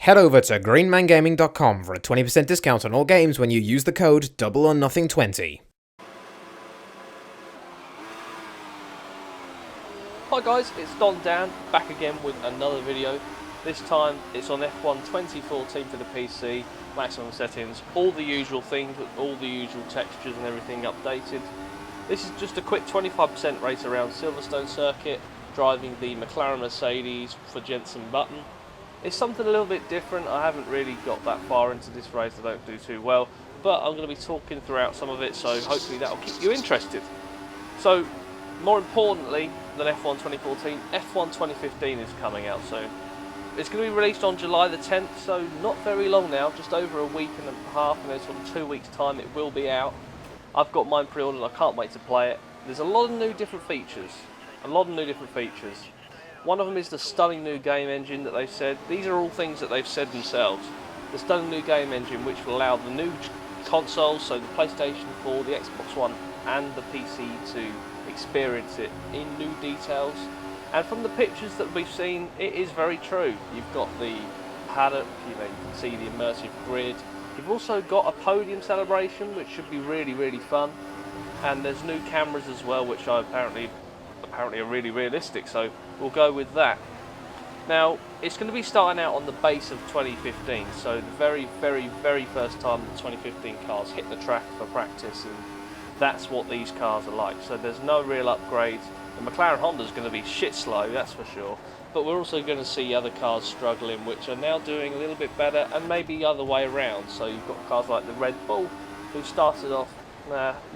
Head over to greenmangaming.com for a 20% discount on all games when you use the code DoubleOrNothing20. Hi guys, it's Don Dan, back again with another video. This time it's on F1 2014 for the PC, maximum settings, all the usual things, with all the usual textures and everything updated. This is just a quick 25% race around Silverstone circuit, driving the McLaren Mercedes for Jensen Button. It's something a little bit different. I haven't really got that far into this race, I don't do too well, but I'm going to be talking throughout some of it, so hopefully that'll keep you interested. So, more importantly than F1 2014, F1 2015 is coming out soon. It's going to be released on July the 10th, so not very long now, just over a week and a half, and then sort of 2 weeks time it will be out. I've got mine pre-ordered and I can't wait to play it. There's a lot of new different features. One of them is the stunning new game engine that they've said. These are all things that they've said themselves. The stunning new game engine which will allow the new consoles, so the PlayStation 4, the Xbox One and the PC to experience it in new details. And from the pictures that we've seen, it is very true. You've got the paddock, you can see the immersive grid. You've also got a podium celebration, which should be really, really fun. And there's new cameras as well, which are apparently are really realistic, so we'll go with that. Now, it's going to be starting out on the base of 2015, so the very, very, very first time the 2015 cars hit the track for practice, and that's what these cars are like. So there's no real upgrades. The McLaren Honda is going to be shit slow, that's for sure. But we're also going to see other cars struggling, which are now doing a little bit better, and maybe the other way around. So you've got cars like the Red Bull, who started off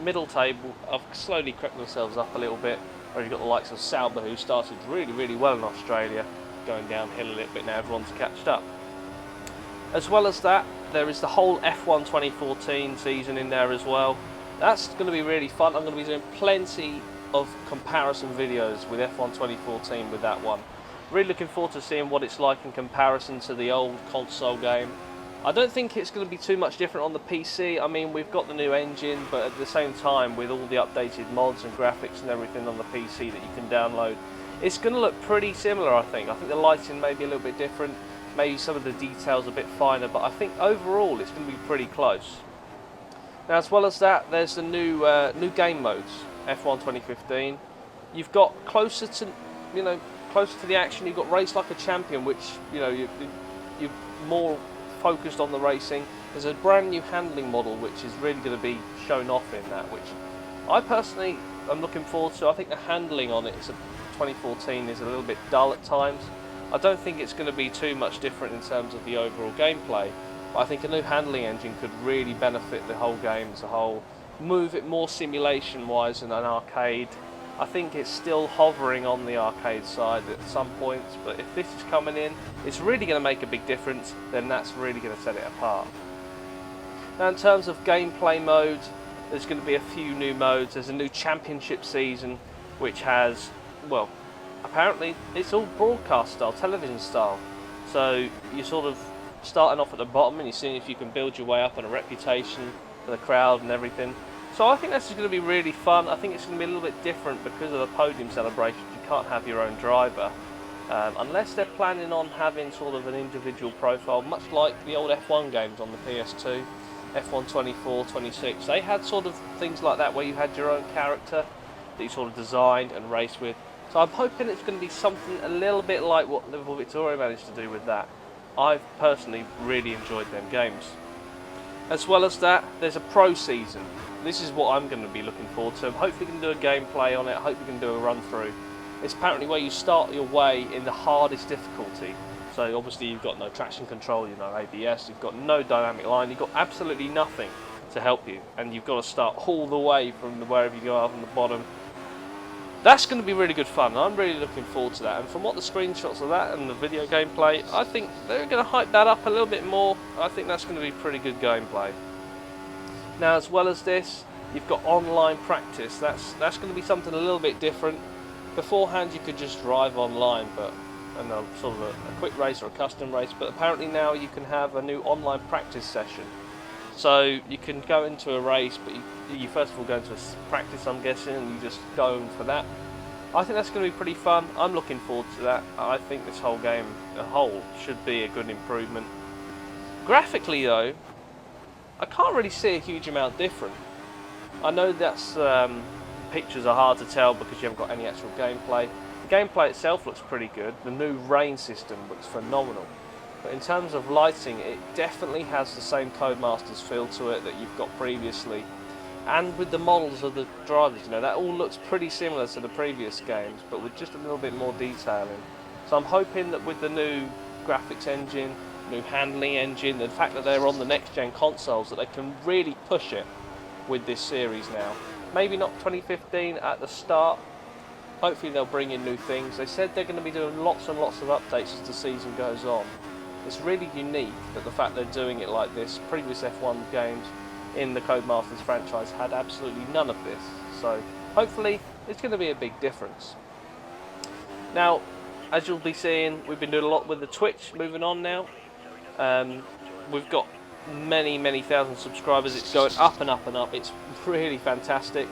middle table, have slowly crept themselves up a little bit. Or you've got the likes of Sauber, who started really, really well in Australia, going downhill a little bit now, everyone's catched up. As well as that, there is the whole F1 2014 season in there as well. That's going to be really fun. I'm going to be doing plenty of comparison videos with F1 2014 with that one. Really looking forward to seeing what it's like in comparison to the old console game. I don't think it's going to be too much different on the PC. I mean, we've got the new engine, but at the same time, with all the updated mods and graphics and everything on the PC that you can download, it's going to look pretty similar, I think. I think the lighting may be a little bit different, maybe some of the details a bit finer, but I think overall it's going to be pretty close. Now, as well as that, there's the new game modes, F1 2015. You've got closer to the action. You've got Race Like a Champion, which you're more focused on the racing. There's a brand new handling model which is really going to be shown off in that, which I personally am looking forward to. I think the handling on it is 2014 is a little bit dull at times. I don't think it's going to be too much different in terms of the overall gameplay. I think a new handling engine could really benefit the whole game as a whole, move it more simulation wise than an arcade. I think it's still hovering on the arcade side at some points, but if this is coming in, it's really going to make a big difference, then that's really going to set it apart. Now, in terms of gameplay modes, there's going to be a few new modes. There's a new championship season, which has, well, apparently it's all broadcast style, television style. So you're sort of starting off at the bottom and you're seeing if you can build your way up on a reputation for the crowd and everything. So I think this is going to be really fun. I think it's going to be a little bit different because of the podium celebrations. You can't have your own driver unless they're planning on having sort of an individual profile, much like the old F1 games on the PS2, F1 24, 26. They had sort of things like that where you had your own character that you sort of designed and raced with. So I'm hoping it's going to be something a little bit like what Liverpool Victoria managed to do with that. I've personally really enjoyed them games. As well as that, there's a pro season. This is what I'm going to be looking forward to. Hopefully we can do a gameplay on it. I hope we can do a run through. It's apparently where you start your way in the hardest difficulty. So obviously you've got no traction control, ABS, you've got no dynamic line, you've got absolutely nothing to help you. And you've got to start all the way from wherever you go up on the bottom. That's going to be really good fun. I'm really looking forward to that. And from what the screenshots of that and the video gameplay, I think they're going to hype that up a little bit more. I think that's going to be pretty good gameplay. Now, as well as this, you've got online practice. That's going to be something a little bit different. Beforehand, you could just drive online, but sort of a quick race or a custom race. But apparently now you can have a new online practice session. So you can go into a race, but you first of all go into a practice, I'm guessing, and you just go in for that. I think that's going to be pretty fun. I'm looking forward to that. I think this whole game, a whole, should be a good improvement. Graphically though, I can't really see a huge amount different. I know that's pictures are hard to tell because you haven't got any actual gameplay. The gameplay itself looks pretty good. The new rain system looks phenomenal. But in terms of lighting, it definitely has the same Codemasters feel to it that you've got previously. And with the models of the drivers, you know, that all looks pretty similar to the previous games, but with just a little bit more detailing. So I'm hoping that with the new graphics engine, new handling engine, the fact that they're on the next gen consoles, that they can really push it with this series now. Maybe not 2015 at the start. Hopefully they'll bring in new things. They said they're going to be doing lots and lots of updates as the season goes on. It's really unique that the fact they're doing it like this. Previous F1 games in the Codemasters franchise had absolutely none of this. So hopefully it's going to be a big difference. Now, as you'll be seeing, we've been doing a lot with the Twitch moving on now. We've got many thousand subscribers. It's going up and up and up. It's really fantastic.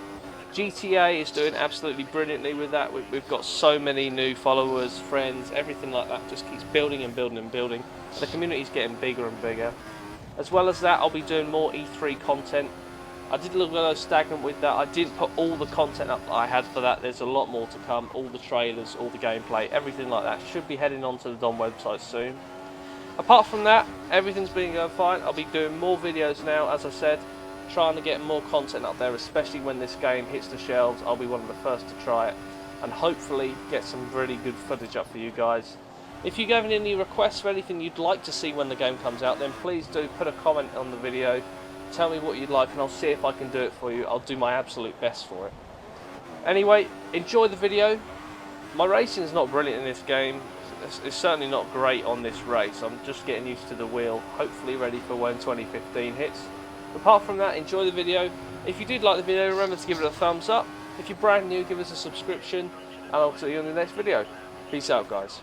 GTA is doing absolutely brilliantly with that. We've got so many new followers, friends, everything like that just keeps building and building and building. The community's getting bigger and bigger. As well as that, I'll be doing more E3 content. I did a little stagnant with that. I didn't put all the content up that I had for that. There's a lot more to come. All the trailers, all the gameplay, everything like that should be heading onto the Don website soon. Apart from that, everything's been going fine. I'll be doing more videos now, as I said, trying to get more content up there, especially when this game hits the shelves. I'll be one of the first to try it and hopefully get some really good footage up for you guys. If you have any requests for anything you'd like to see when the game comes out, then please do put a comment on the video. Tell me what you'd like and I'll see if I can do it for you. I'll do my absolute best for it. Anyway, enjoy the video. My racing is not brilliant in this game. It's certainly not great on this race. I'm just getting used to the wheel, hopefully ready for when 2015 hits. Apart from that, enjoy the video. If you did like the video, remember to give it a thumbs up. If you're brand new, give us a subscription, and I'll see you in the next video. Peace out, guys.